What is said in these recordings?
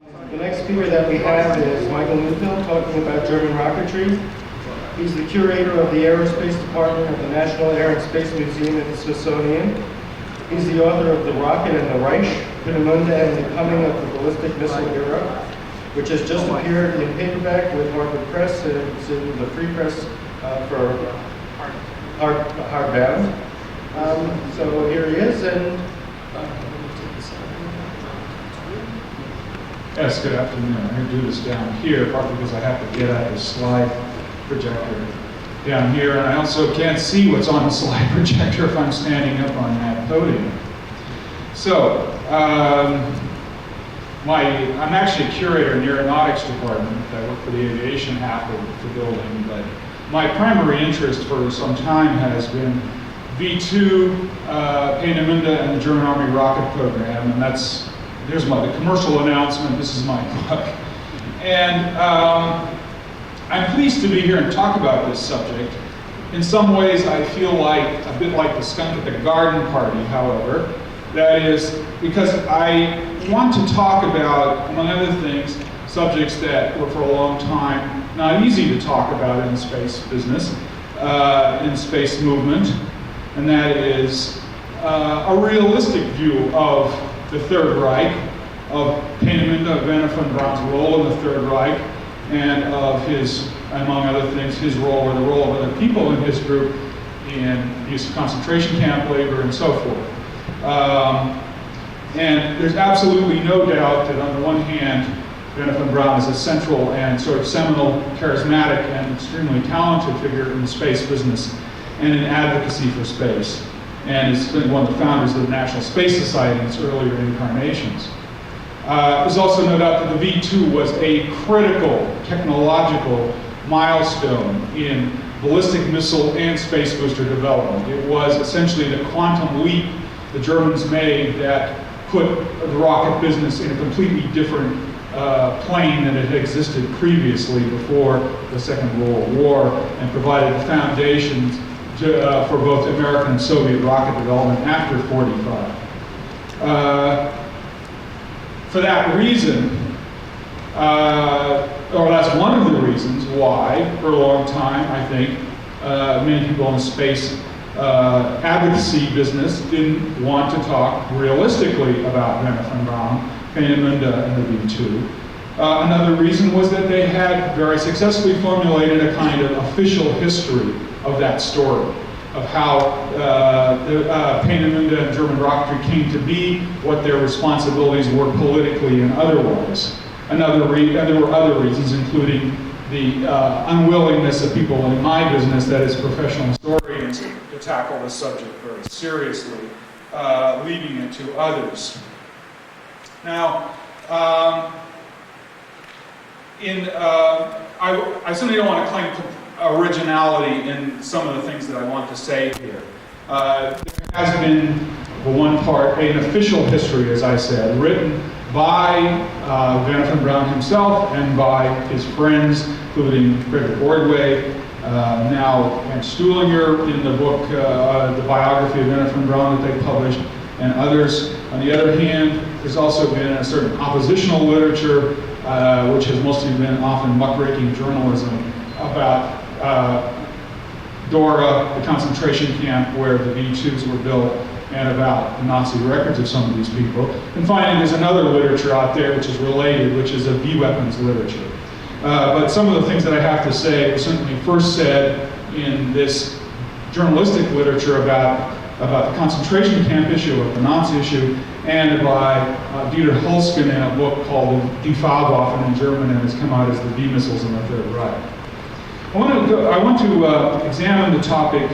The next speaker that we have is Michael Newfield talking about German rocketry. He's the curator of the Aerospace Department of the National Air and Space Museum at the Smithsonian. He's the author of The Rocket and the Reich, Peenemünde and the Coming of the Ballistic Missile Era, which has just appeared in paperback with Harvard Press, and it's in the Free Press for hardbound. So here he is, and yes, good afternoon. I'm going to do this down here, partly because I have to get at the slide projector down here, and I also can't see what's on the slide projector if I'm standing up on that podium. So, I'm actually a curator in the aeronautics department. I work for the aviation half of the building, but my primary interest for some time has been V2, Peenemünde, and the German Army rocket program, and here's the commercial announcement. This is my book. And I'm pleased to be here and talk about this subject. In some ways, I feel like a bit like the skunk at the garden party, however. That is because I want to talk about, among other things, subjects that were for a long time not easy to talk about in the space business, in space movement, and that is a realistic view of the Third Reich, of Peenemünde, of Werner von Braun's role in the Third Reich, and of his, among other things, his role or the role of other people in his group in use of concentration camp labor and so forth. And there's absolutely no doubt that on the one hand, Werner von Braun is a central and sort of seminal, charismatic, and extremely talented figure in the space business and in advocacy for space, and is one of the founders of the National Space Society in its earlier incarnations. There's also no doubt that the V2 was a critical technological milestone in ballistic missile and space booster development. It was essentially the quantum leap the Germans made that put the rocket business in a completely different plane than it had existed previously before the Second World War, and provided the foundations for both American and Soviet rocket development after '45. For that reason, or that's one of the reasons why, for a long time, I think, many people in the space advocacy business didn't want to talk realistically about Werner von Braun, Peenemünde, and the V2. Another reason was that they had very successfully formulated a kind of official history of that story, of how Peenemünde and German rocketry came to be, what their responsibilities were politically and otherwise. And there were other reasons, including the unwillingness of people in my business, that is professional historians, to tackle the subject very seriously, leaving it to others. Now, I certainly don't want to claim originality in some of the things that I want to say here. There has been, for one part, an official history, as I said, written by Werner von Braun himself and by his friends, including Frederick Ordway, now and Stuhlinger in the book, the biography of Werner von Braun that they published, and others. On the other hand, there's also been a certain oppositional literature, which has mostly been often muckraking journalism, about Dora, the concentration camp where the V2s were built, and about the Nazi records of some of these people. And finally, there's another literature out there which is related, which is a V-weapons literature. But some of the things that I have to say were certainly first said in this journalistic literature about the concentration camp issue, of the Nazi issue, and by Dieter Holzgen in a book called Die Fahrwaffen in German, and has come out as the V-missiles in the Third Reich. I want to examine the topic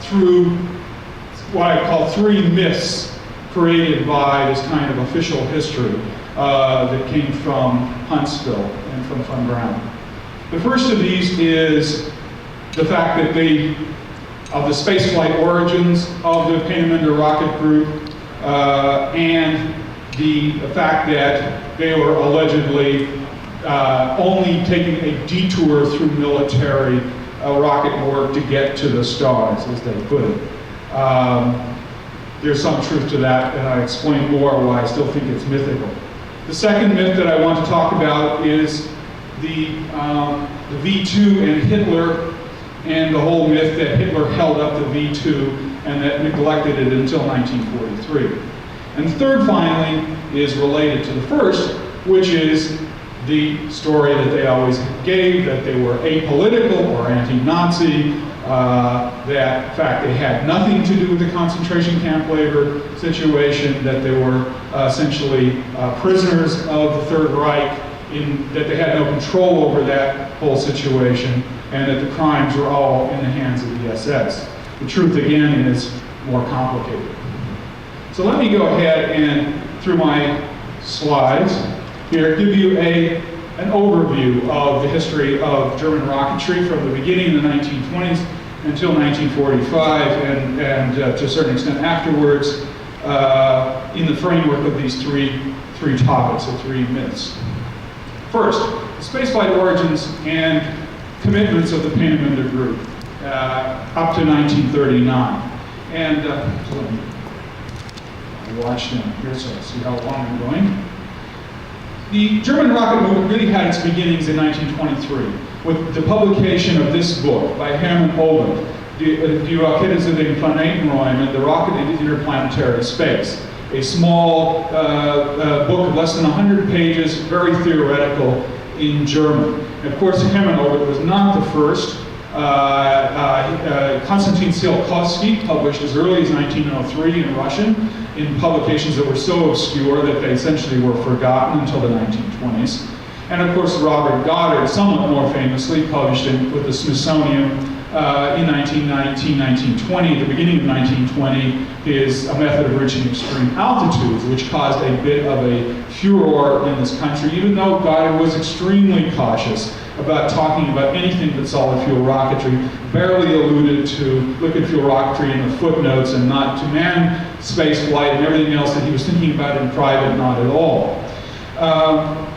through what I call three myths created by this kind of official history that came from Huntsville and from von Braun. The first of these is the fact that the spaceflight origins of the Peenemünde rocket group, and the fact that they were allegedly only taking a detour through military rocket work to get to the stars, as they put it. There's some truth to that, and I explain more why I still think it's mythical. The second myth that I want to talk about is the V2 and Hitler, and the whole myth that Hitler held up the V2 and that neglected it until 1943. And the third, finally, is related to the first, which is the story that they always gave, that they were apolitical or anti-Nazi, that in fact they had nothing to do with the concentration camp labor situation, that they were essentially prisoners of the Third Reich, that they had no control over that whole situation, and that the crimes were all in the hands of the SS. The truth, again, is more complicated. So let me go ahead and, through my slides here, give you an overview of the history of German rocketry from the beginning of the 1920s until 1945, and to a certain extent afterwards, in the framework of these three topics, or three myths. First, the spaceflight origins and commitments of the Peenemünde Group up to 1939. And so let me watch them here so I see how long I'm going. The German rocket movement really had its beginnings in 1923 with the publication of this book by Hermann Ober, Die Rakete zu den Planetenräumen, The Rocket into Interplanetary Space. A small book of less than 100 pages, very theoretical in German. And of course, Hermann Ober was not the first. Konstantin Tsiolkovsky published as early as 1903 in Russian in publications that were so obscure that they essentially were forgotten until the 1920s. And of course, Robert Goddard, somewhat more famously, published with the Smithsonian in 1919, 1920, at the beginning of 1920, is A Method of Reaching Extreme Altitudes, which caused a bit of a furor in this country, even though Goddard was extremely cautious about talking about anything but solid fuel rocketry, barely alluded to liquid fuel rocketry in the footnotes, and not to manned space flight and everything else that he was thinking about in private, not at all.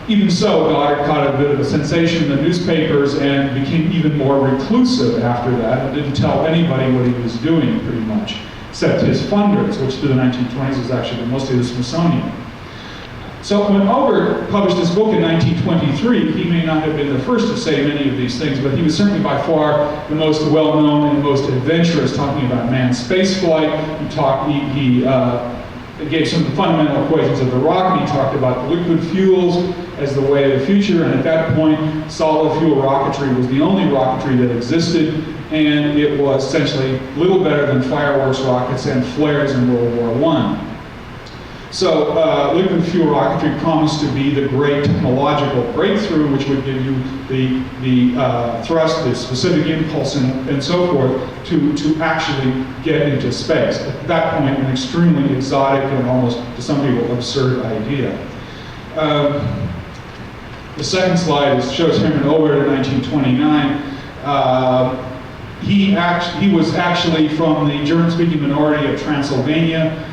Even so, Goddard caught a bit of a sensation in the newspapers and became even more reclusive after that, and didn't tell anybody what he was doing, pretty much, except his funders, which through the 1920s was actually mostly the Smithsonian. So when Ober published this book in 1923, he may not have been the first to say many of these things, but he was certainly by far the most well-known and most adventurous, talking about manned spaceflight. He gave some of the fundamental equations of the rocket. He talked about liquid fuels as the way of the future, and at that point, solid fuel rocketry was the only rocketry that existed, and it was essentially little better than fireworks rockets and flares in World War I. So liquid fuel rocketry promised to be the great technological breakthrough, which would give you the thrust, the specific impulse, and so forth to actually get into space. At that point, an extremely exotic and almost, to some people, absurd idea. The second slide shows Hermann Ober in 1929. He was actually from the German-speaking minority of Transylvania.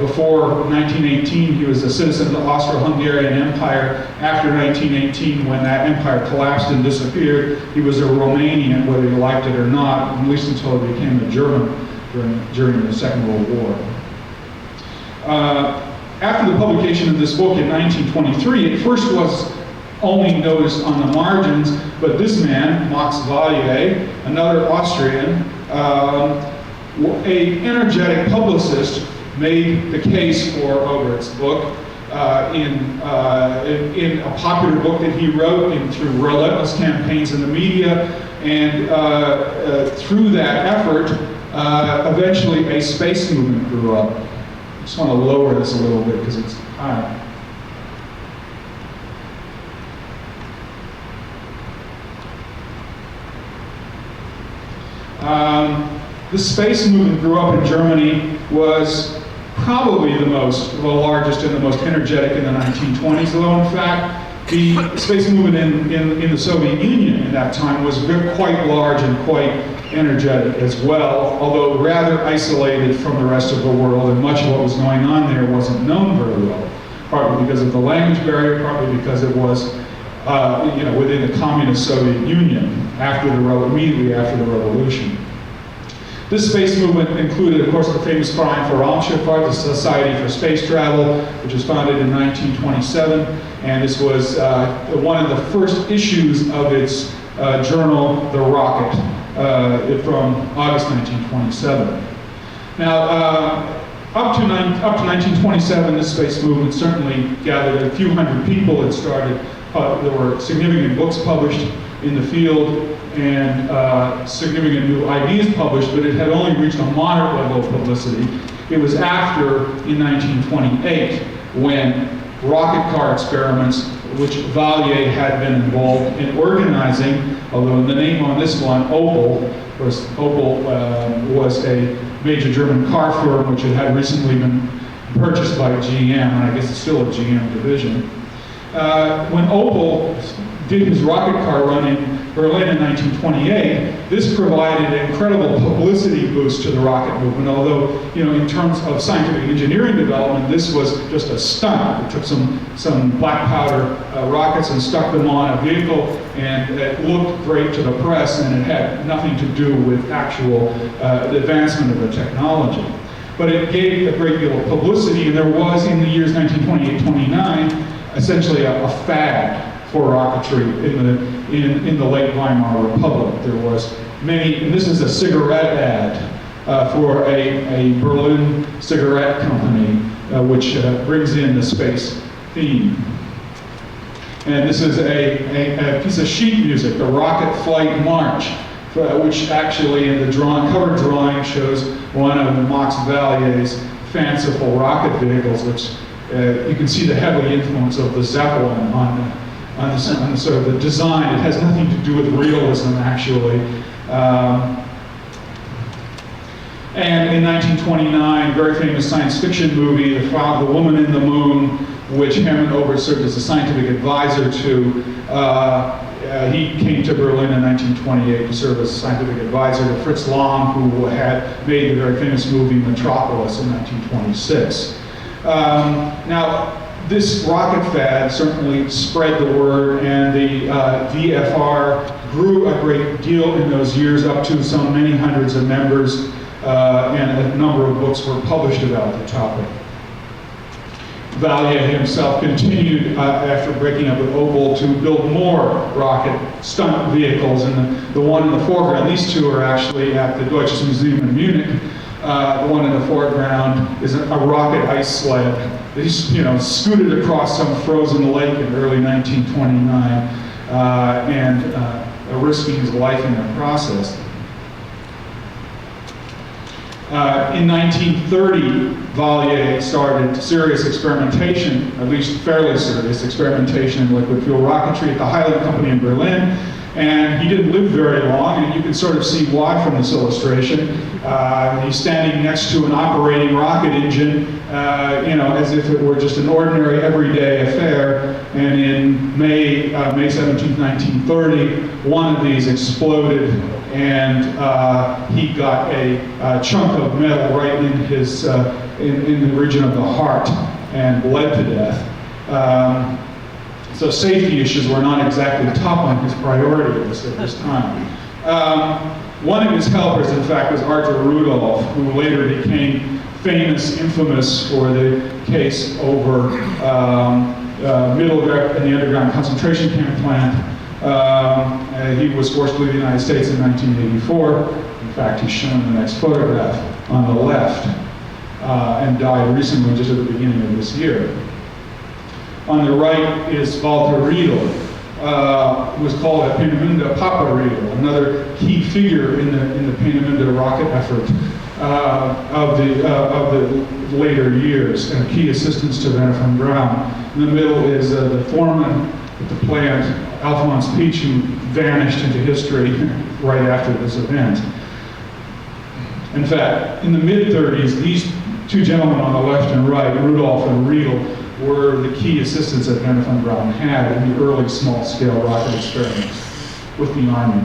Before 1918, he was a citizen of the Austro-Hungarian Empire. After 1918, when that empire collapsed and disappeared, he was a Romanian, whether he liked it or not, at least until he became a German during the Second World War. After the publication of this book in 1923, it first was only noticed on the margins, but this man, Max Valier, another Austrian, an energetic publicist, made the case for Ober's book in a popular book that he wrote through relentless campaigns in the media, and through that effort, eventually a space movement grew up. I just want to lower this a little bit because it's high. The space movement grew up in Germany, was probably the largest and the most energetic in the 1920s, although in fact the space movement in the Soviet Union at that time was quite large and quite energetic as well, although rather isolated from the rest of the world, and much of what was going on there wasn't known very well, partly because of the language barrier, partly because it was within the communist Soviet Union immediately after the revolution. This space movement included, of course, the famous Verein für Raumschifffahrt, the Society for Space Travel, which was founded in 1927, and this was one of the first issues of its journal, The Rocket, from August 1927. Now, up to 1927, this space movement certainly gathered a few hundred people. It started, there were significant books published in the field and significant new ideas published, but it had only reached a moderate level of publicity. It was after, in 1928, when rocket car experiments, which Valier had been involved in organizing, although the name on this one, Opel, was a major German car firm which had recently been purchased by GM, and I guess it's still a GM division. When Opel did his rocket car run in Berlin in 1928, this provided an incredible publicity boost to the rocket movement, although, in terms of scientific engineering development, this was just a stunt. It took some black powder rockets and stuck them on a vehicle, and it looked great to the press, and it had nothing to do with actual the advancement of the technology. But it gave a great deal of publicity, and there was, in the years 1928-29, essentially a fad for rocketry in the late Weimar Republic. There was many, and this is a cigarette ad for a Berlin cigarette company, which brings in the space theme. And this is a piece of sheet music, the Rocket Flight March, which actually in the cover drawing shows one of Max Valier's fanciful rocket vehicles, which you can see the heavy influence of the Zeppelin on the sort of the design. It has nothing to do with realism, actually. And in 1929, very famous science fiction movie, The Woman in the Moon, which Hermann Ober served as a scientific advisor to. He came to Berlin in 1928 to serve as a scientific advisor to Fritz Lang, who had made the very famous movie Metropolis in 1926. Now, this rocket fad certainly spread the word, and the VFR grew a great deal in those years, up to many hundreds of members, and a number of books were published about the topic. Valier himself continued, after breaking up with Opel, to build more rocket stunt vehicles, and the one in the foreground, these two are actually at the Deutsches Museum in Munich. The one in the foreground is a rocket ice sled. They scooted across some frozen lake in early 1929, and risking his life in the process. In 1930, Valier started serious experimentation, at least fairly serious experimentation in liquid fuel rocketry at the Highland Company in Berlin. And he didn't live very long, and you can sort of see why from this illustration. He's standing next to an operating rocket engine, as if it were just an ordinary, everyday affair. And in May 17, 1930, one of these exploded, and he got a chunk of metal right in his in the region of the heart and bled to death. So safety issues were not exactly top on his priority list at this time. One of his helpers, in fact, was Arthur Rudolph, who later became infamous for the case over Mittelwerk and the underground concentration camp plant. He was forced to leave the United States in 1984. In fact, he's shown in the next photograph on the left, and died recently, just at the beginning of this year. On the right is Walter Riedel, who was called a Peenemünde Papa Riedel, another key figure in the Peenemünde rocket effort of the later years, and key assistants to Werner von Braun. In the middle is the foreman at the plant, Alphonse Peach, who vanished into history right after this event. In fact, in the mid-30s, these two gentlemen on the left and right, Rudolph and Riedel, were the key assistants that Werner von Braun had in the early small-scale rocket experiments with the Army.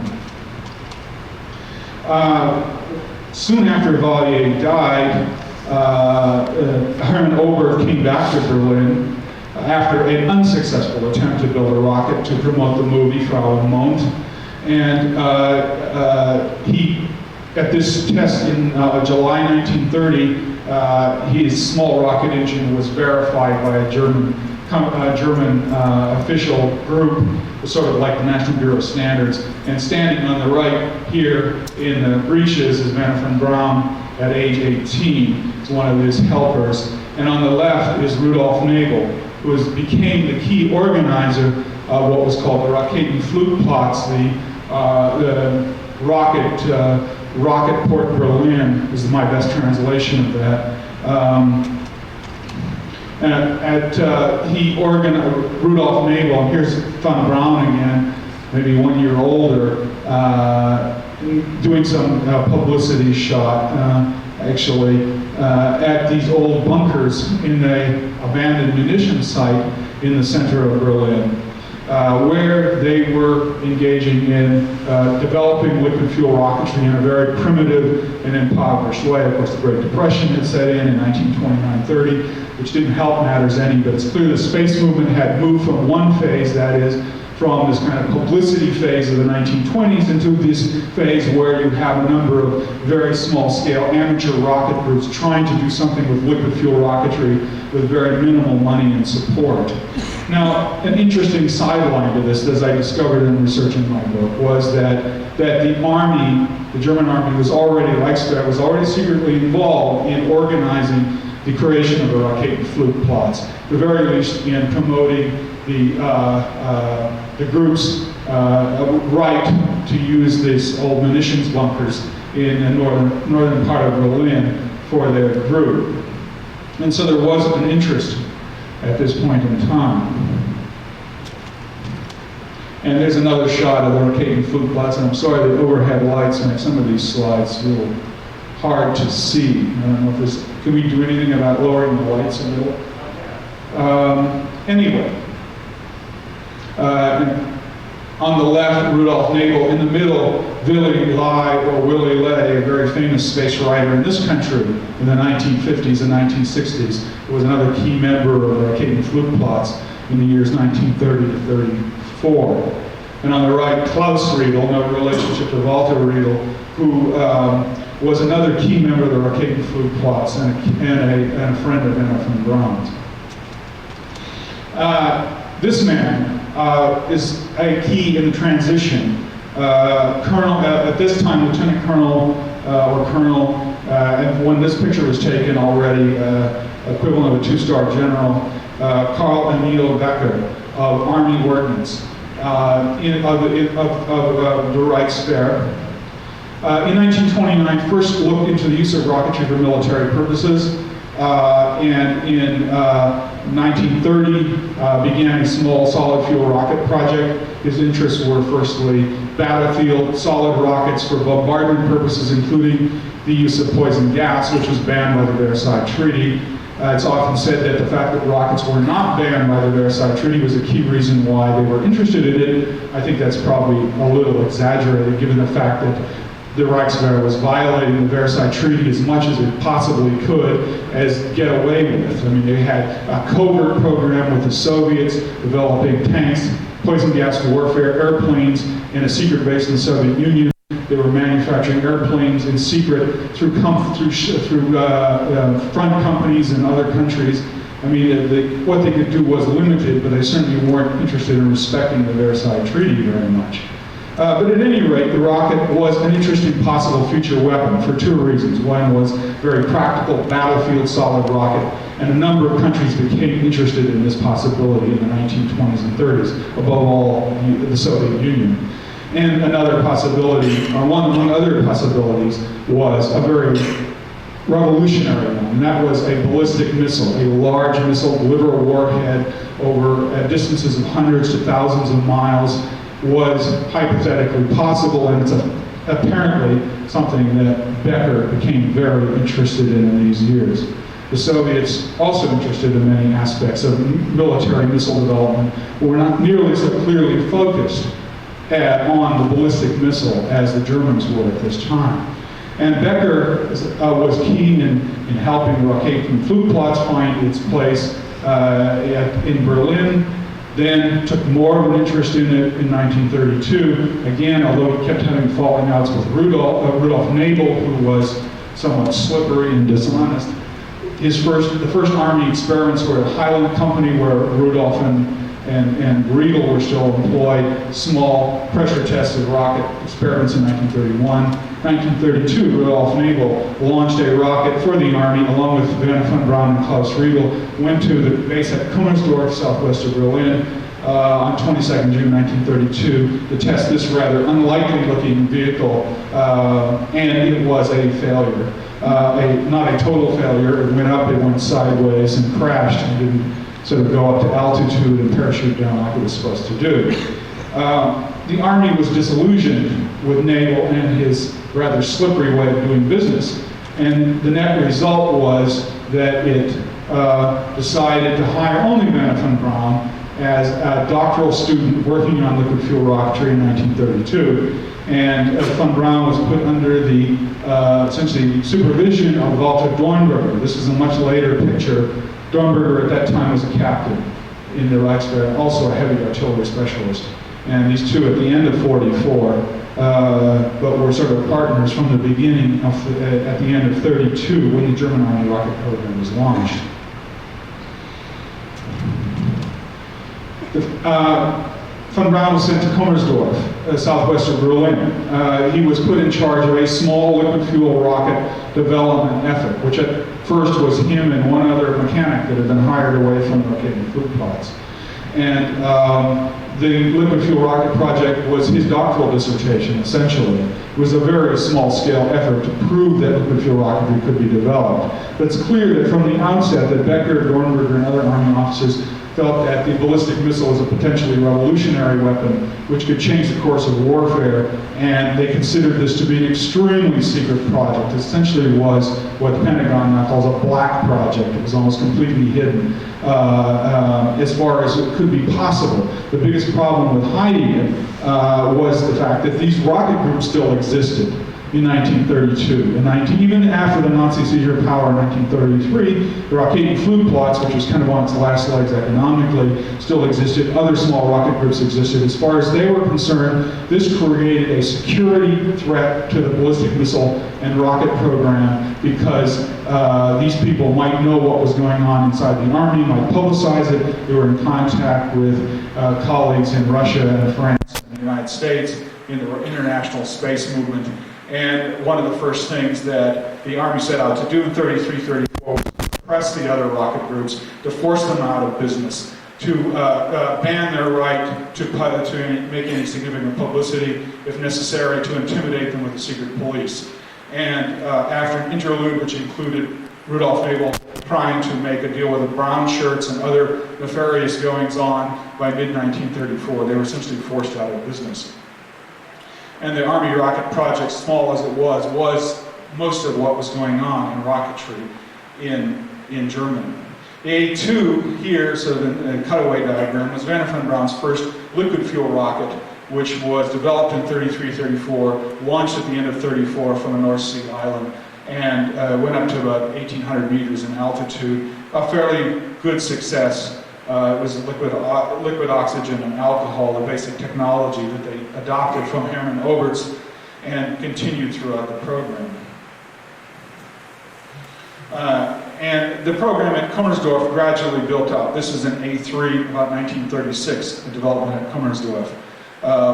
Soon after Valier died, Hermann Ober came back to Berlin after an unsuccessful attempt to build a rocket to promote the movie Frau im Mond. And he At this test in July 1930, his small rocket engine was verified by a German official group, sort of like the National Bureau of Standards. And standing on the right here in the breeches is Werner von Braun at age 18. It's one of his helpers. And on the left is Rudolf Nagel, who became the key organizer of what was called the Raketenflugplatz, the rocket port Berlin is my best translation of that. Rudolf Nagel, and here's von Braun again, maybe 1 year older, doing some publicity shot, actually, at these old bunkers in the abandoned munitions site in the center of Berlin, where they were engaging in developing liquid fuel rocketry in a very primitive and impoverished way. Of course, the Great Depression had set in 1929-30, which didn't help matters any, but it's clear the space movement had moved from one phase, that is, from this kind of publicity phase of the 1920s into this phase where you have a number of very small-scale amateur rocket groups trying to do something with liquid fuel rocketry with very minimal money and support. Now, an interesting sideline to this, as I discovered in researching my book, was that the Army, the German Army, was already, Reichswehr, was already secretly involved in organizing the creation of the Raketenflugplatz, at the very least in promoting the group's right to use these old munitions bunkers in the northern part of Berlin for their group. And so there was an interest at this point in time. And there's another shot of the Raketenflugplatz, and I'm sorry the overhead lights make some of these slides a little hard to see. I don't know if there's, can we do anything about lowering the lights a little? Anyway. On the left, Rudolf Nagel. In the middle, Willy Ley, a very famous space writer in this country in the 1950s and 1960s, who was another key member of the Raketenflugplatz in the years 1930 to 34. And on the right, Klaus Riedel, no relationship to Walter Riedel, who was another key member of the Raketenflugplatz and a friend of Werner von Braun's. This man is a key in the transition. Colonel, at this time, Lieutenant Colonel or Colonel, and when this picture was taken already, equivalent of a two-star general, Karl Emil Becker of Army Ordnance of the Reichswehr. In 1929, first looked into the use of rocketry for military purposes, and in 1930 began a small solid fuel rocket project. His interests were firstly battlefield solid rockets for bombardment purposes, including the use of poison gas, which was banned by the Versailles Treaty. It's often said that the fact that rockets were not banned by the Versailles Treaty was a key reason why they were interested in it. I think that's probably a little exaggerated, given the fact that the Reichswehr was violating the Versailles Treaty as much as it possibly could as get away with. I mean, they had a covert program with the Soviets developing tanks, poison gas warfare, airplanes in a secret base in the Soviet Union. They were manufacturing airplanes in secret through front companies in other countries. I mean, what they could do was limited, but they certainly weren't interested in respecting the Versailles Treaty very much. But at any rate, the rocket was an interesting possible future weapon for two reasons. One was very practical battlefield solid rocket, and a number of countries became interested in this possibility in the 1920s and 30s, above all the Soviet Union. And another possibility, or one other possibilities, was a very revolutionary one, and that was a ballistic missile, a large missile, deliver a warhead over distances of hundreds to thousands of miles, was hypothetically possible, and it's apparently something that Becker became very interested in these years. The Soviets, also interested in many aspects of military missile development, were not nearly so clearly focused on the ballistic missile as the Germans were at this time. And Becker was keen in helping the Raketenflugplatz find its place in Berlin. Then took more of an interest in it in 1932. Again, although he kept having falling outs with Rudolf Nabel, who was somewhat slippery and dishonest. The first Army experiments were at Highland Company, where Rudolf and Riedel were still employed. Small pressure-tested rocket experiments in 1931. 1932, Rudolf Nabel launched a rocket for the Army, along with Werner von Braun and Klaus Riedel, went to the base at Kummersdorf, southwest of Berlin, on 22nd June 1932 to test this rather unlikely-looking vehicle, and it was a failure. Not a total failure. It went up, it went sideways, and crashed, and didn't sort of go up to altitude and parachute down like it was supposed to do. The Army was disillusioned with Nabel and his rather slippery way of doing business, and the net result was that it decided to hire only Werner von Braun as a doctoral student working on liquid fuel rocketry in 1932. And von Braun was put under the essentially supervision of Walter Dornberger. This is a much later picture. Dornberger at that time was a captain in the Reichswehr, also a heavy artillery specialist. And these two at the end of 44, but were sort of partners from the beginning of at the end of 32 when the German Army rocket program was launched. Von Braun was sent to Kummersdorf, southwest of Berlin. He was put in charge of a small liquid fuel rocket development effort, which at first was him and one other mechanic that had been hired away from Rocketry Flugplatz. And the liquid fuel rocket project was his doctoral dissertation, essentially. It was a very small-scale effort to prove that liquid fuel rocketry could be developed. But it's clear that from the outset that Becker, Dornberger, and other Army officers felt that the ballistic missile was a potentially revolutionary weapon which could change the course of warfare, and they considered this to be an extremely secret project. It essentially was what the Pentagon now calls a black project. It was almost completely hidden as far as it could be possible. The biggest problem with hiding it was the fact that these rocket groups still existed in 1932. Even after the Nazi seizure of power in 1933, the Rocketry Flugplatz, which was kind of on its last legs economically, still existed. Other small rocket groups existed. As far as they were concerned, this created a security threat to the ballistic missile and rocket program because these people might know what was going on inside the Army, might publicize it. They were in contact with colleagues in Russia and France and the United States in the international space movement. And one of the first things that the Army set out to do in 33, 34 was to press the other rocket groups, to force them out of business, to ban their right to make any significant publicity, if necessary, to intimidate them with the secret police. And after an interlude which included Rudolf Nabel trying to make a deal with the brown shirts and other nefarious goings-on, by mid-1934, they were essentially forced out of business. And the Army rocket project, small as it was most of what was going on in rocketry in Germany. The A2 here, sort of in a cutaway diagram, was Werner von Braun's first liquid fuel rocket, which was developed in 33, 34, launched at the end of 34 from a North Sea island, and went up to about 1,800 meters in altitude. A fairly good success. It was liquid oxygen and alcohol, the basic technology that they adopted from Hermann Oberst and continued throughout the program. And the program at Kummersdorf gradually built up. This is an A3, about 1936, the development at Kummersdorf,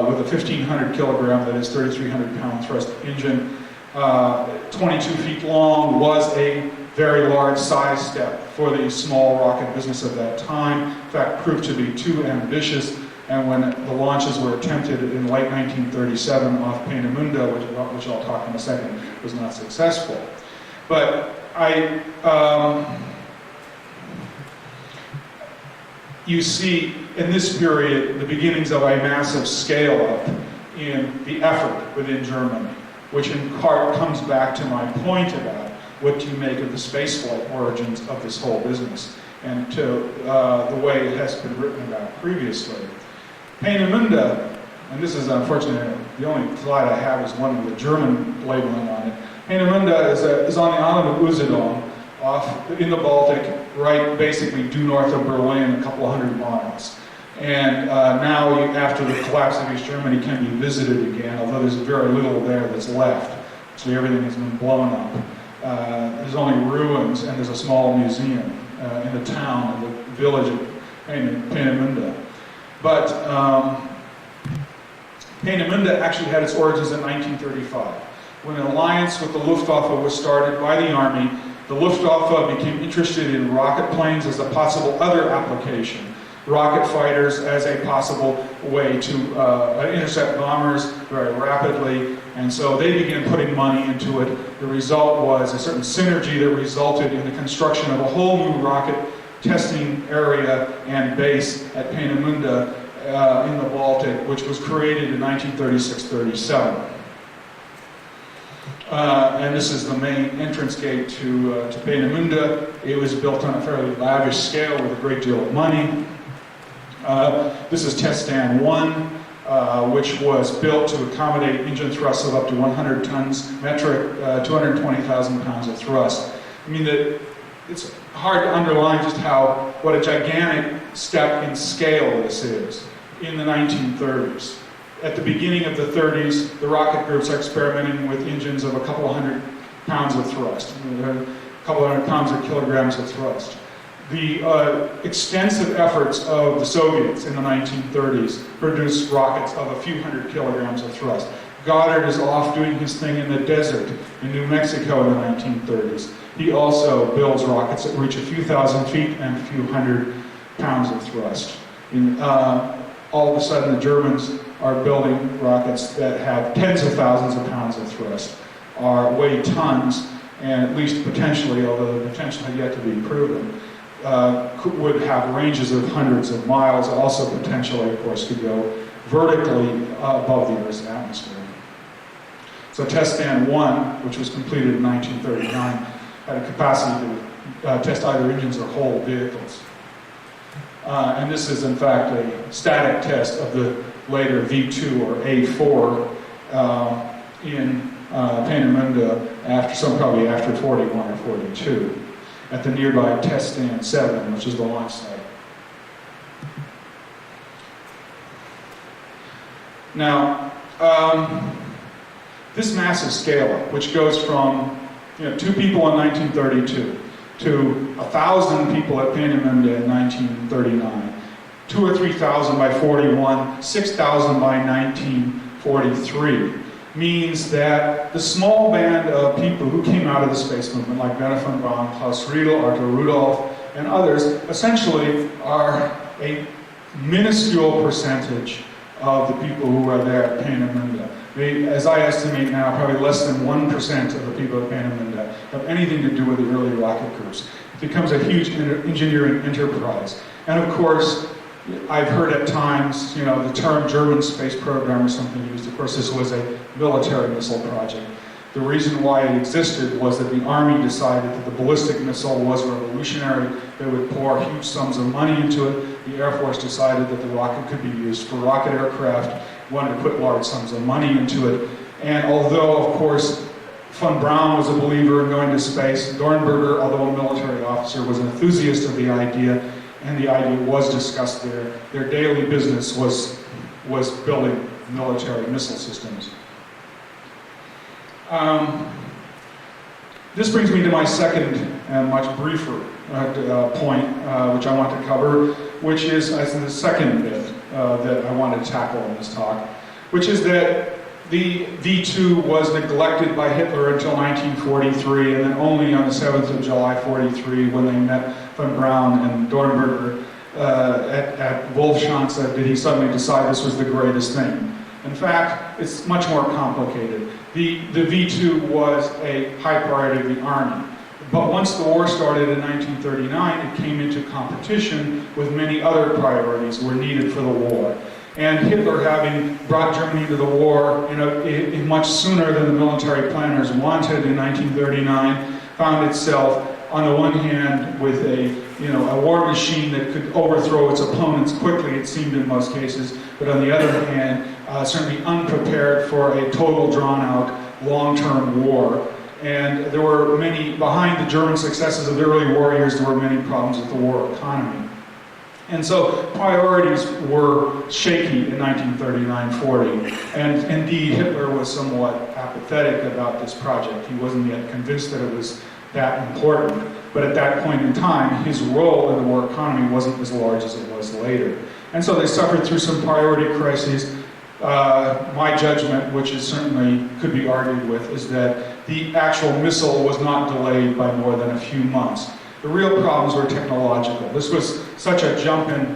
with a 1,500 kilogram, that is 3,300 pound thrust engine, 22 feet long, was a very large size step for the small rocket business of that time. In fact, proved to be too ambitious, and when the launches were attempted in late 1937 off Peenemünde, which I'll talk in a second, was not successful. But you see in this period the beginnings of a massive scale-up in the effort within Germany, which in part comes back to my point about what do you make of the spaceflight origins of this whole business, and to the way it has been written about previously. Peenemünde, and this is unfortunately the only slide I have is one with the German labeling on it. Peenemünde is on the island of Usedom, off in the Baltic, right basically due north of Berlin, a couple hundred miles. And now, after the collapse of East Germany, can be visited again, although there's very little there that's left. So everything has been blown up. There's only ruins, and there's a small museum in the town, in the village of Peenemünde. But Peenemünde actually had its origins in 1935, when an alliance with the Luftwaffe was started by the Army. The Luftwaffe became interested in rocket planes as a possible other application, rocket fighters as a possible way to intercept bombers very rapidly, and so they began putting money into it. The result was a certain synergy that resulted in the construction of a whole new rocket testing area and base at Peenemünde in the Baltic, which was created in 1936-37. And this is the main entrance gate to Peenemünde. It was built on a fairly lavish scale with a great deal of money. This is Test Stand 1, which was built to accommodate engine thrusts of up to 100 tons metric, 220,000 pounds of thrust. I mean, it's hard to underline just what a gigantic step in scale this is in the 1930s. At the beginning of the 30s, the rocket groups are experimenting with engines of a couple hundred pounds of thrust, a couple hundred pounds or kilograms of thrust. The extensive efforts of the Soviets in the 1930s produced rockets of a few hundred kilograms of thrust. Goddard is off doing his thing in the desert in New Mexico in the 1930s. He also builds rockets that reach a few thousand feet and a few hundred pounds of thrust. All of a sudden, the Germans are building rockets that have tens of thousands of pounds of thrust, weigh tons, and at least potentially, although the potential had yet to be proven, would have ranges of hundreds of miles. Also potentially, of course, could go vertically above the Earth's atmosphere. So Test Stand 1, which was completed in 1939, had a capacity to test either engines or whole vehicles. And this is, in fact, a static test of the later V2 or A4 in Peenemünde probably after 41 or 42, at the nearby Test Stand 7, which is the launch site. Now, this massive scale-up, which goes from 2 people in 1932 to 1,000 people at Peenemünde in 1939, 2,000 or 3,000 by 41, 6,000 by 1943, means that the small band of people who came out of the space movement, like Werner von Braun, Klaus Riedel, Arthur Rudolph, and others, essentially are a minuscule percentage of the people who are there at Peenemünde. As I estimate now, probably less than 1% of the people at Peenemünde have anything to do with the early rocket groups. It becomes a huge engineering enterprise. And of course, I've heard at times, the term German space program or something used. Of course, this was a military missile project. The reason why it existed was that the Army decided that the ballistic missile was revolutionary. They would pour huge sums of money into it. The Air Force decided that the rocket could be used for rocket aircraft, wanted to put large sums of money into it. And although, of course, von Braun was a believer in going to space, Dornberger, although a military officer, was an enthusiast of the idea, and the idea was discussed there. Their daily business was building military missile systems. This brings me to my second and much briefer point, which I want to cover, which is the second myth that I want to tackle in this talk, which is that the V2 was neglected by Hitler until 1943, and then only on the 7th of July 43, when they met von Braun and Dornberger at Wolfschanze, did he suddenly decide this was the greatest thing. In fact, it's much more complicated. The V2 was a high priority of the Army. But once the war started in 1939, it came into competition with many other priorities that were needed for the war. And Hitler, having brought Germany into the war much sooner than the military planners wanted in 1939, found itself, on the one hand, with a war machine that could overthrow its opponents quickly, it seemed in most cases, but on the other hand, certainly unprepared for a total, drawn-out, long-term war. And there were behind the German successes of the early war years, there were many problems with the war economy. And so priorities were shaky in 1939-40, and indeed Hitler was somewhat apathetic about this project. He wasn't yet convinced that it was that important, but at that point in time, his role in the war economy wasn't as large as it was later. And so they suffered through some priority crises. My judgment, which is certainly could be argued with, is that the actual missile was not delayed by more than a few months. The real problems were technological. This was such a jump in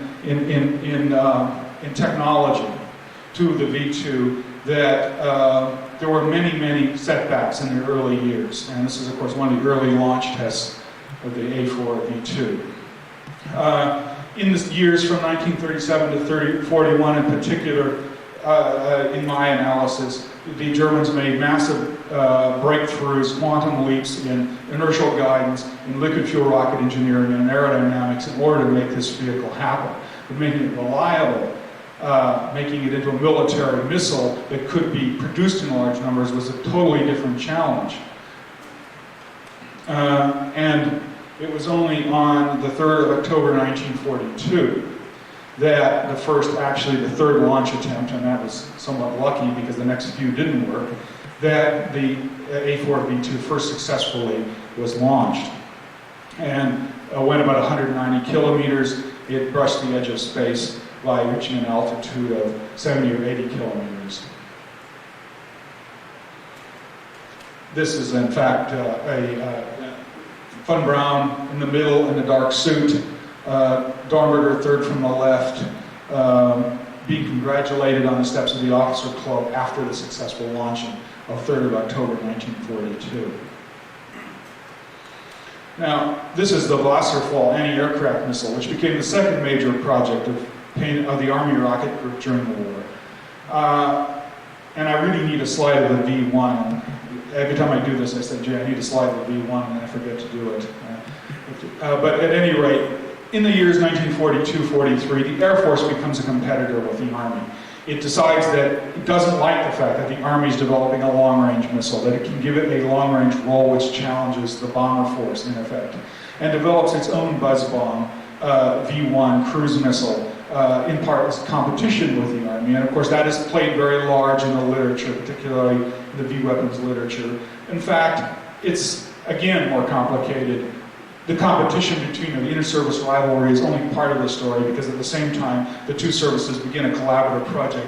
technology to the V2 that there were many, many setbacks in the early years. And this is, of course, one of the early launch tests of the A4 V2. In the years from 1937 to 41 in particular, in my analysis, the Germans made massive breakthroughs, quantum leaps in inertial guidance, in liquid fuel rocket engineering, and aerodynamics in order to make this vehicle happen. But making it reliable, making it into a military missile that could be produced in large numbers was a totally different challenge. And it was only on the 3rd of October 1942 that the third launch attempt, and that was somewhat lucky because the next few didn't work, that the A4V2 first successfully was launched. And went about 190 kilometers. It brushed the edge of space by reaching an altitude of 70 or 80 kilometers. This is, in fact, Von Braun in the middle in a dark suit, Dornberger third from the left, being congratulated on the steps of the officer club after the successful launching of 3rd of October 1942. Now, this is the Wasserfall anti-aircraft missile, which became the second major project of the Army Rocket Group during the war. And I really need a slide of the V1. Every time I do this, I say, Jay, I need a slide of the V1, and I forget to do it. But at any rate, in the years 1942-43, the Air Force becomes a competitor with the Army. It decides that it doesn't like the fact that the Army is developing a long-range missile, that it can give it a long-range role which challenges the bomber force, in effect, and develops its own buzz bomb, V1 cruise missile, in part as competition with the Army. And of course, that is played very large in the literature, particularly in the V-weapons literature. In fact, it's, again, more complicated. The competition between the inter-service rivalry is only part of the story because at the same time, the two services begin a collaborative project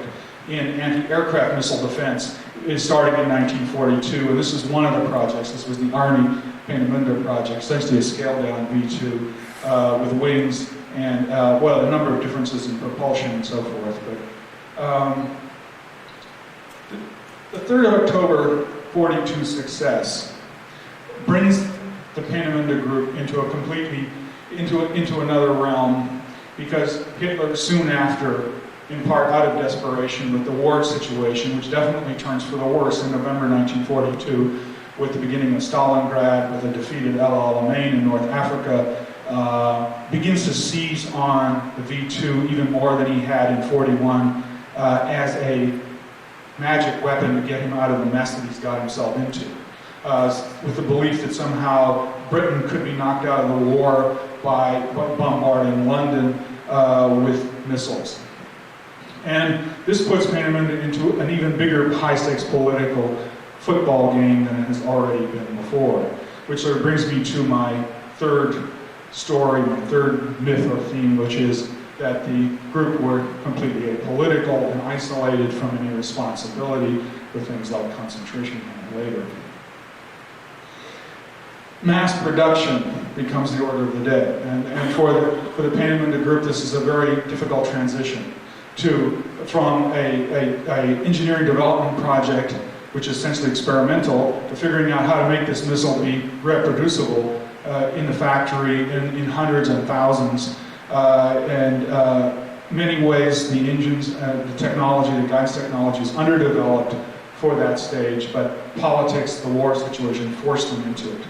in anti-aircraft missile defense. It's starting in 1942, and this is one of the projects. This was the Army Peenemünde project, essentially a scaled-down V2 with wings and, well, a number of differences in propulsion and so forth. But the 3rd of October 42 success brings the Peenemünde group into a completely, into another realm, because Hitler soon after, in part out of desperation with the war situation, which definitely turns for the worse in November 1942, with the beginning of Stalingrad, with a defeated El Alamein in North Africa, begins to seize on the V2 even more than he had in 41 as a magic weapon to get him out of the mess that he's got himself into. With the belief that somehow Britain could be knocked out of the war by bombarding London with missiles. And this puts Peenemünde into an even bigger high-stakes political football game than it has already been before, which sort of brings me to my third story, my third myth or theme, which is that the group were completely apolitical and isolated from any responsibility for things like concentration camp labor. Mass production becomes the order of the day, and for the Peenemünde group, this is a very difficult transition from a engineering development project, which is essentially experimental, to figuring out how to make this missile be reproducible in the factory in hundreds and thousands, and many ways the engines, the technology, the guidance technology is underdeveloped for that stage, but politics, the war situation forced them into it.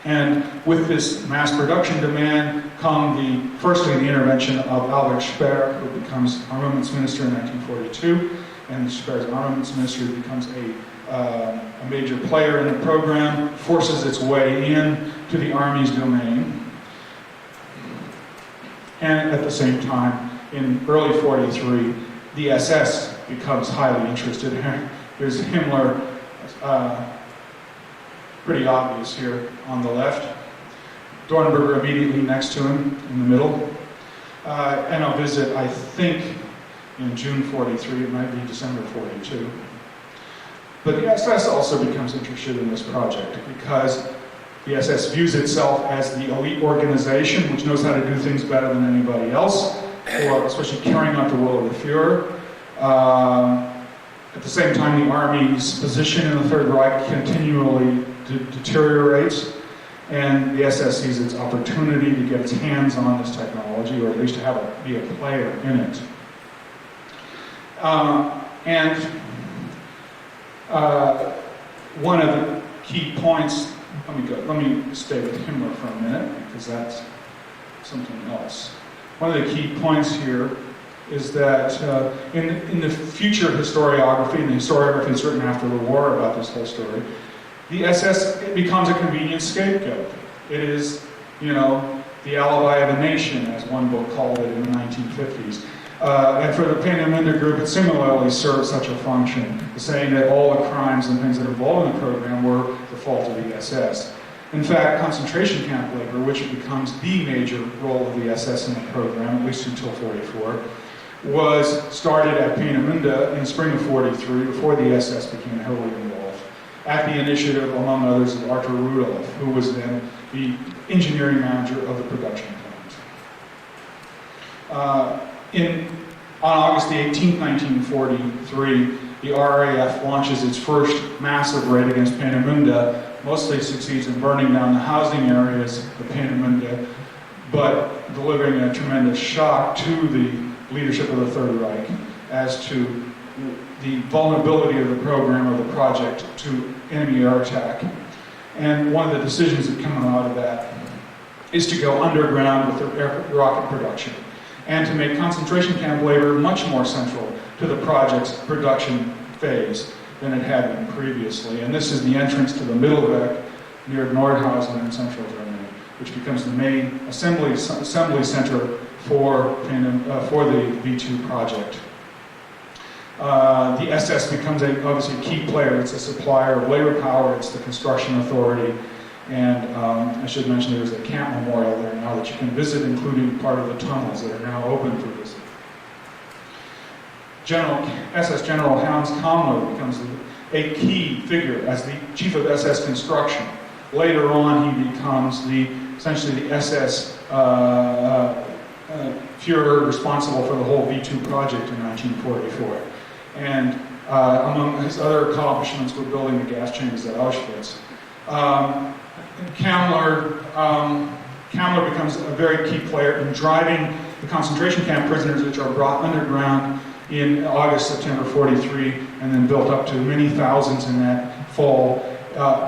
And with this mass production demand come firstly the intervention of Albert Speer, who becomes armaments minister in 1942, and Speer's armaments ministry becomes a major player in the program, forces its way in to the Army's domain. And at the same time, in early 43, the SS becomes highly interested. Here's Himmler, pretty obvious here on the left. Dornberger immediately next to him in the middle. And a visit, I think, in June 43, it might be December 42. But the SS also becomes interested in this project because the SS views itself as the elite organization which knows how to do things better than anybody else, or especially carrying out the will of the Fuhrer. At the same time, the Army's position in the Third Reich continually deteriorates, and the SS sees its opportunity to get its hands on this technology, or at least to be a player in it. One of the key points, let me stay with Himmler for a minute, because that's something else. One of the key points here is that in the future historiography, and the historiography that's written after the war about this whole story, the SS becomes a convenient scapegoat. It is, the alibi of the nation, as one book called it in the 1950s. And for the Peenemünde group, it similarly serves such a function, saying that all the crimes and things that are involved in the program were the fault of the SS. In fact, concentration camp labor, which becomes the major role of the SS in the program, at least until 44, was started at Peenemünde in the spring of 43, before the SS became heavily involved, at the initiative, among others, of Arthur Rudolph, who was then the engineering manager of the production plant. On August the 18th, 1943, the RAF launches its first massive raid against Peenemünde, mostly succeeds in burning down the housing areas of Peenemünde, but delivering a tremendous shock to the leadership of the Third Reich as to the vulnerability of the program or the project to enemy air attack. And one of the decisions that come out of that is to go underground with the rocket production, and to make concentration camp labor much more central to the project's production phase than it had been previously. And this is the entrance to the Mittelweg near Nordhausen in central Germany, which becomes the main assembly center for the V2 project. The SS becomes obviously a key player. It's a supplier of labor power, it's the construction authority, and I should mention there's a camp memorial there now that you can visit, including part of the tunnels that are now open for visit. SS General Hans Kammler becomes a key figure as the chief of SS construction. Later on, he becomes essentially the SS Fuhrer responsible for the whole V2 project in 1944. And among his other accomplishments were building the gas chambers at Auschwitz. Kammler becomes a very key player in driving the concentration camp prisoners, which are brought underground in August, September 43, and then built up to many thousands in that fall,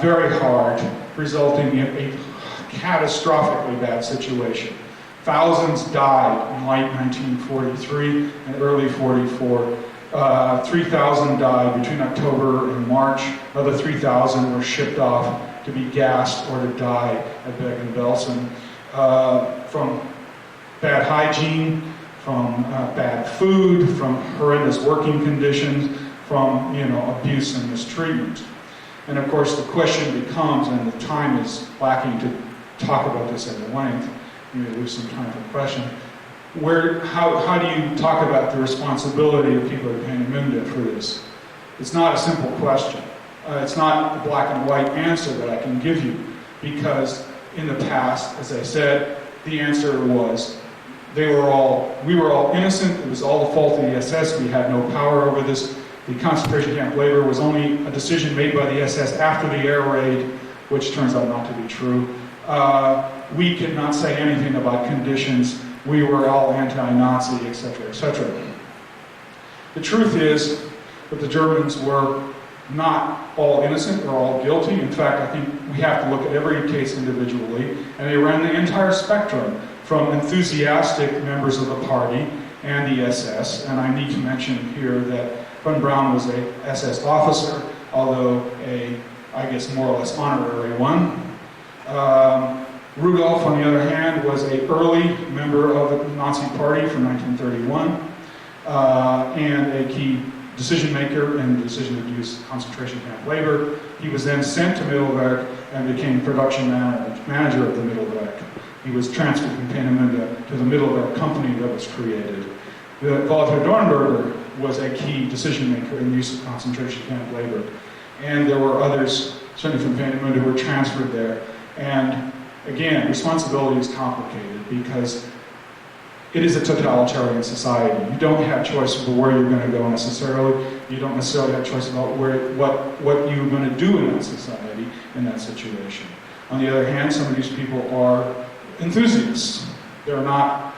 very hard, resulting in a catastrophically bad situation. Thousands died in late 1943 and early 44. 3,000 died between October and March. Another 3,000 were shipped off to be gassed or to die at Bergen-Belsen from bad hygiene, from bad food, from horrendous working conditions, from abuse and mistreatment. And of course the question becomes, and the time is lacking to talk about this at length, maybe leave some time for question, how do you talk about the responsibility of people at Peenemünde for this? It's not a simple question. It's not a black and white answer that I can give you, because in the past, as I said, the answer was we were all innocent, it was all the fault of the SS, we had no power over this. The concentration camp labor was only a decision made by the SS after the air raid, which turns out not to be true. We could not say anything about conditions. We were all anti-Nazi, etc., etc. The truth is that the Germans were not all innocent or all guilty. In fact, I think we have to look at every case individually, and they ran the entire spectrum from enthusiastic members of the party and the SS, and I need to mention here that von Braun was a SS officer, although I guess more or less honorary one. Rudolph, on the other hand, was an early member of the Nazi Party from 1931 and a key decision maker in the decision to use concentration camp labor. He was then sent to Middelwerk and became production manager of the Middelwerk. He was transferred from Peenemünde to the Middelwerk company that was created. Walter Dornberger was a key decision maker in the use of concentration camp labor. And there were others, certainly from Peenemünde, who were transferred there. And again, responsibility is complicated because it is a totalitarian society. You don't have choice over where you're going to go necessarily. You don't necessarily have choice about what you're going to do in that society, in that situation. On the other hand, some of these people are enthusiasts. They're not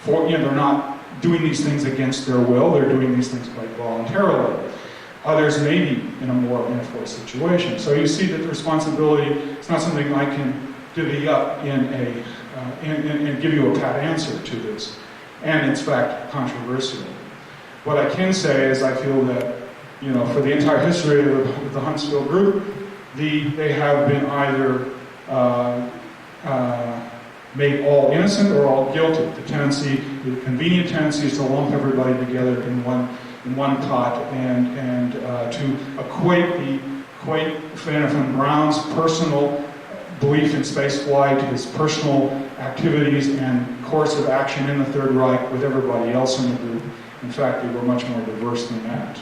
they're not doing these things against their will. They're doing these things quite voluntarily. Others may be in a more enforced situation. So you see that the responsibility is not something I can divvy up and give you a pat answer to this. And in fact, controversial. What I can say is I feel that, for the entire history of the Huntsville group, they have been either made all innocent or all guilty. The convenient tendency is to lump everybody together in one pot and to equate Van Braun's personal belief in space flight, his personal activities and course of action in the Third Reich with everybody else in the group. In fact, they were much more diverse than that.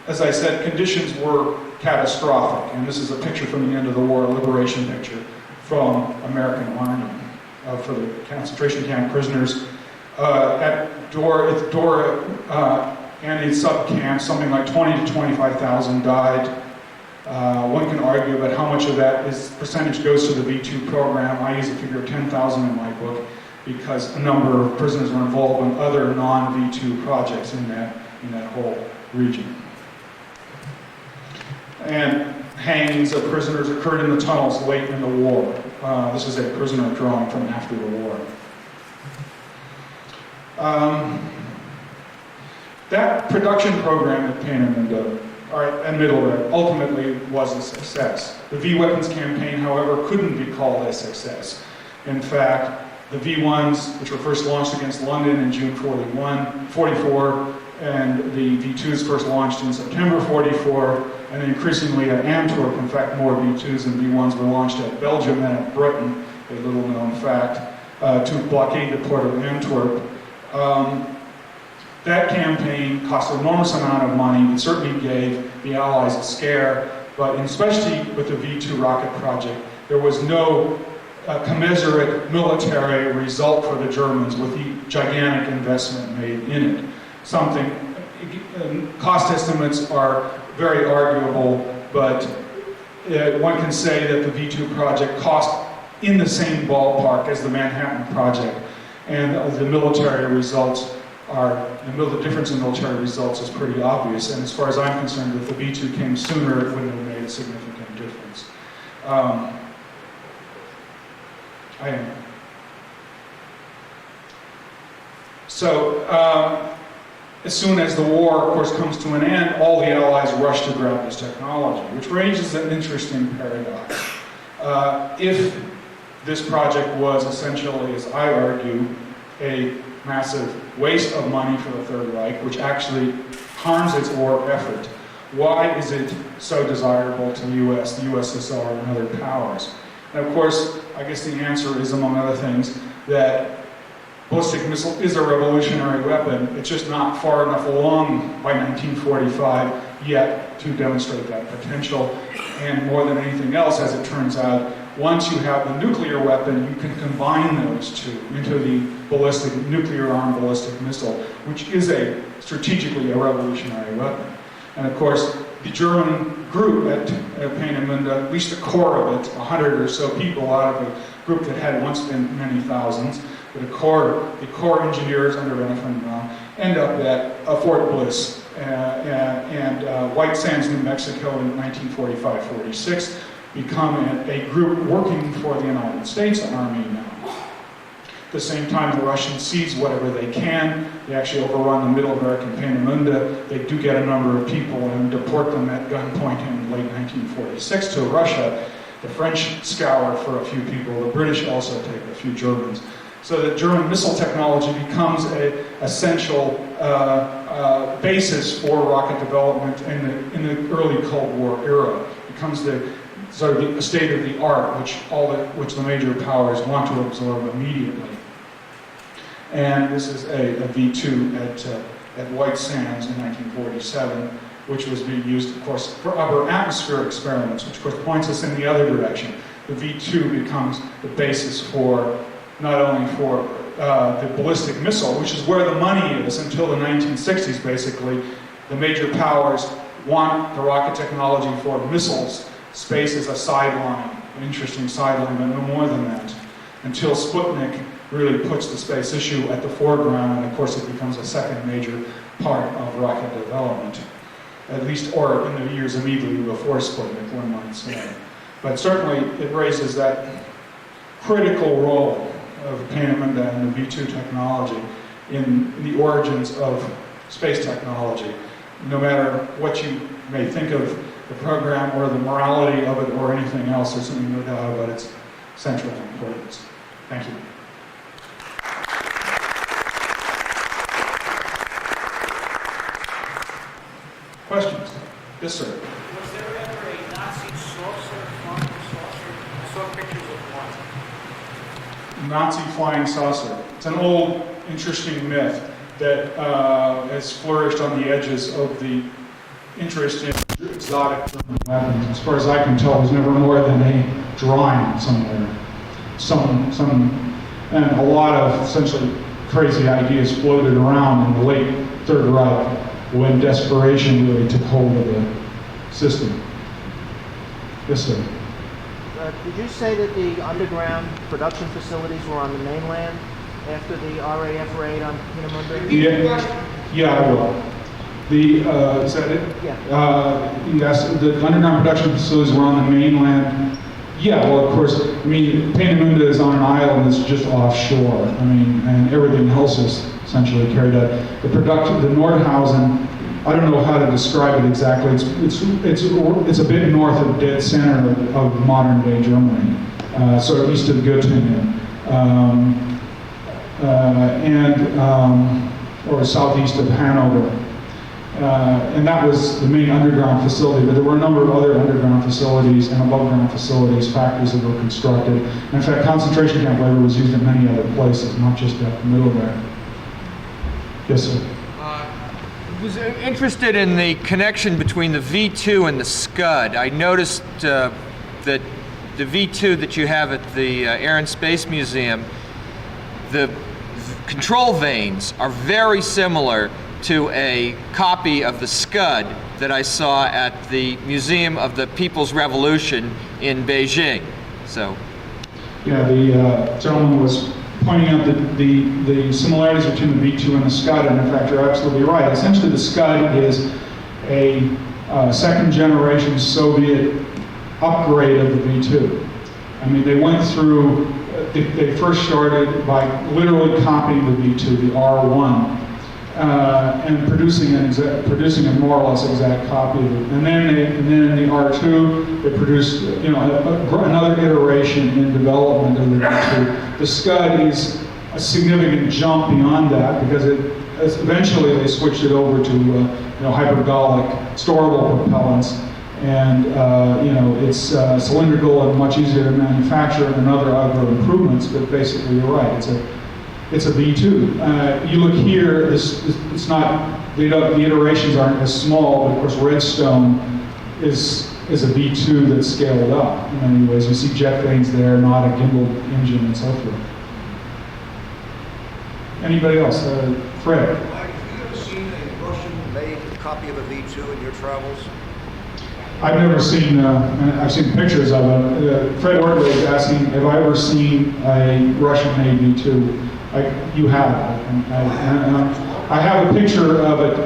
As I said, conditions were catastrophic, and this is a picture from the end of the war, a liberation picture from American Army for the concentration camp prisoners. At Dora and in sub-camps, something like 20 to 25,000 died. One can argue about how much of that percentage goes to the V2 program. I use a figure of 10,000 in my book because a number of prisoners were involved in other non-V2 projects in that whole region. And hangings of prisoners occurred in the tunnels late in the war. This is a prisoner drawing from after the war. That production program at Peenemünde and Middelwerk ultimately was a success. The V-weapons campaign, however, couldn't be called a success. In fact, the V-1s, which were first launched against London in June 44, and the V-2s first launched in September 44, and increasingly at Antwerp. In fact, more V-2s and V-1s were launched at Belgium than at Britain, a little-known fact, to blockade the port of Antwerp. That campaign cost an enormous amount of money. It certainly gave the Allies a scare, but especially with the V-2 rocket project, there was no commensurate military result for the Germans with the gigantic investment made in it. Cost estimates are very arguable, but one can say that the V-2 project cost in the same ballpark as the Manhattan Project, and the military results the difference in military results is pretty obvious, and as far as I'm concerned, if the V-2 came sooner, it wouldn't have made a significant difference. As soon as the war, of course, comes to an end, all the Allies rush to grab this technology, which raises an interesting paradox. If this project was essentially, as I argue, a massive waste of money for the Third Reich, which actually harms its war effort, why is it so desirable to the US, the USSR, and other powers? And of course, I guess the answer is, among other things, that ballistic missile is a revolutionary weapon. It's just not far enough along by 1945 yet to demonstrate that potential. And more than anything else, as it turns out, once you have the nuclear weapon, you can combine those two into the nuclear-armed ballistic missile, which is strategically a revolutionary weapon. And of course, the German group at Peenemünde, at least the core of it, 100 or so people out of a group that had once been many thousands, the core engineers under Van Braun end up at Fort Bliss and White Sands, New Mexico in 1945-46, become a group working for the United States Army now. the same time, the Russians seize whatever they can. They actually overrun the Middle American Peenemünde. They do get a number of people and deport them at gunpoint in late 1946 to Russia. The French scour for a few people. The British also take a few Germans. So the German missile technology becomes an essential basis for rocket development in the early Cold War era. It becomes the sort of the state of the art, which the major powers want to absorb immediately. And this is a V2 at White Sands in 1947, which was being used, of course, for upper atmosphere experiments, which of course points us in the other direction. The V2 becomes the basis for not only for the ballistic missile, which is where the money is until the 1960s, basically. The major powers want the rocket technology for missiles. Space is a sideline, an interesting sideline, but no more than that. Until Sputnik really puts the space issue at the foreground, and of course it becomes a second major part of rocket development. At least, or in the years immediately before Sputnik, one might say. But certainly it raises that critical role of Peenemünde and the V2 technology in the origins of space technology. No matter what you may think of the program or the morality of it or anything else, there's certainly no doubt about its central importance. Thank you. Questions? Yes, sir. Was there ever a Nazi saucer, flying saucer? I saw pictures of one. Nazi flying saucer. It's an old, interesting myth that has flourished on the edges of the interest in exotic German weapons. As far as I can tell, there's never more than a drawing somewhere. And a lot of essentially crazy ideas floated around in the late Third Reich when desperation really took hold of the system. Yes, sir. Did you say that the underground production facilities were on the mainland after the RAF raid on Peenemünde? Yeah, I will. Is that it? Yeah. Yes, the underground production facilities were on the mainland. Yeah, well, of course, I mean, Peenemünde is on an island that's just offshore. I mean, and everything else is essentially carried out. The Nordhausen, I don't know how to describe it exactly. It's a bit north of dead center of modern day Germany, sort of east of Göttingen, or southeast of Hanover. And that was the main underground facility, but there were a number of other underground facilities and above ground facilities, factories that were constructed. And in fact, concentration camp labor was used in many other places, not just at the middle there. Yes, sir. I was interested in the connection between the V2 and the Scud. I noticed that the V2 that you have at the Air and Space Museum, the control vanes are very similar to a copy of the Scud that I saw at the Museum of the People's Revolution in Beijing. So, yeah, the gentleman was pointing out the similarities between the V2 and the Scud, and in fact, you're absolutely right. Essentially, the Scud is a second generation Soviet upgrade of the V2. I mean, they went through, they first started by literally copying the V2, the R1, and producing a more or less exact copy of it. And then in the R2, they produced another iteration in development of the V2. The Scud is a significant jump beyond that because eventually they switched it over to hypergolic storable propellants, and it's cylindrical and much easier to manufacture and other improvements. But basically, you're right. It's a V2. You look here, it's not, the iterations aren't as small, but of course Redstone is a V2 that's scaled up in many ways. You see jet vanes there, not a gimbal engine and so forth. Anybody else? Fred? Have you ever seen a Russian-made copy of a V2 in your travels? I've never seen, I've seen pictures of it. Fred Ortley is asking, have I ever seen a Russian-made V2? You have. I have a picture of it,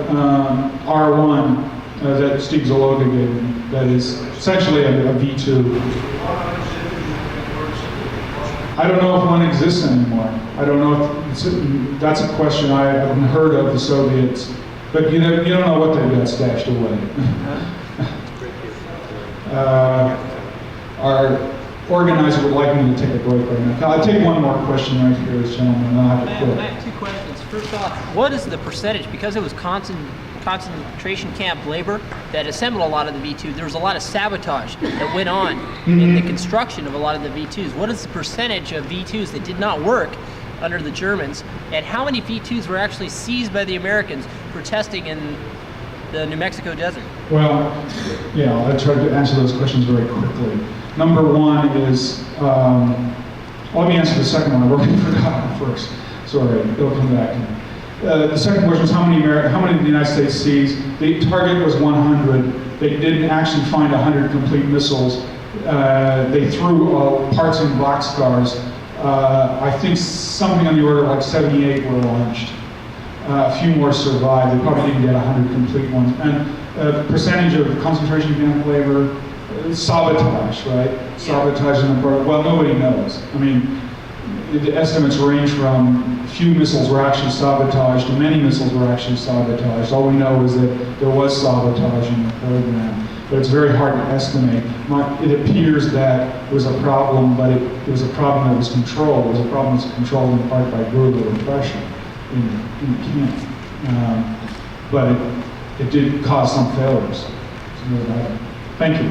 R1, that Steve Zaloga gave me, that is essentially a V2. I don't know if one exists anymore. I don't know if that's a question I haven't heard of the Soviets, but you don't know what they've got stashed away. Our organizer would like me to take a break right now. I'll take one more question right here, this gentleman, and I'll have to quit. I have two questions. First off, what is the percentage, because it was concentration camp labor that assembled a lot of the V2s, there was a lot of sabotage that went on in the construction of a lot of the V2s. What is the percentage of V2s that did not work under the Germans, and how many V2s were actually seized by the Americans for testing in the New Mexico desert? Well, yeah, I'll try to answer those questions very quickly. Number one is, let me answer the second one. I've already forgotten the first. Sorry, it'll come back. The second question was how many did the United States seize? The target was 100. They didn't actually find 100 complete missiles. They threw parts in boxcars. I think something on the order of like 78 were launched. A few more survived. They probably didn't get 100 complete ones. And percentage of concentration camp labor, sabotage, right? Sabotage in the part. Well, nobody knows. I mean, the estimates range from few missiles were actually sabotaged to many missiles were actually sabotaged. All we know is that there was sabotage in the program, but it's very hard to estimate. It appears that it was a problem, but it was a problem that was controlled. It was a problem that was controlled in part by brutal repression in the camp. But it did cause some failures. There's no doubt. Thank you.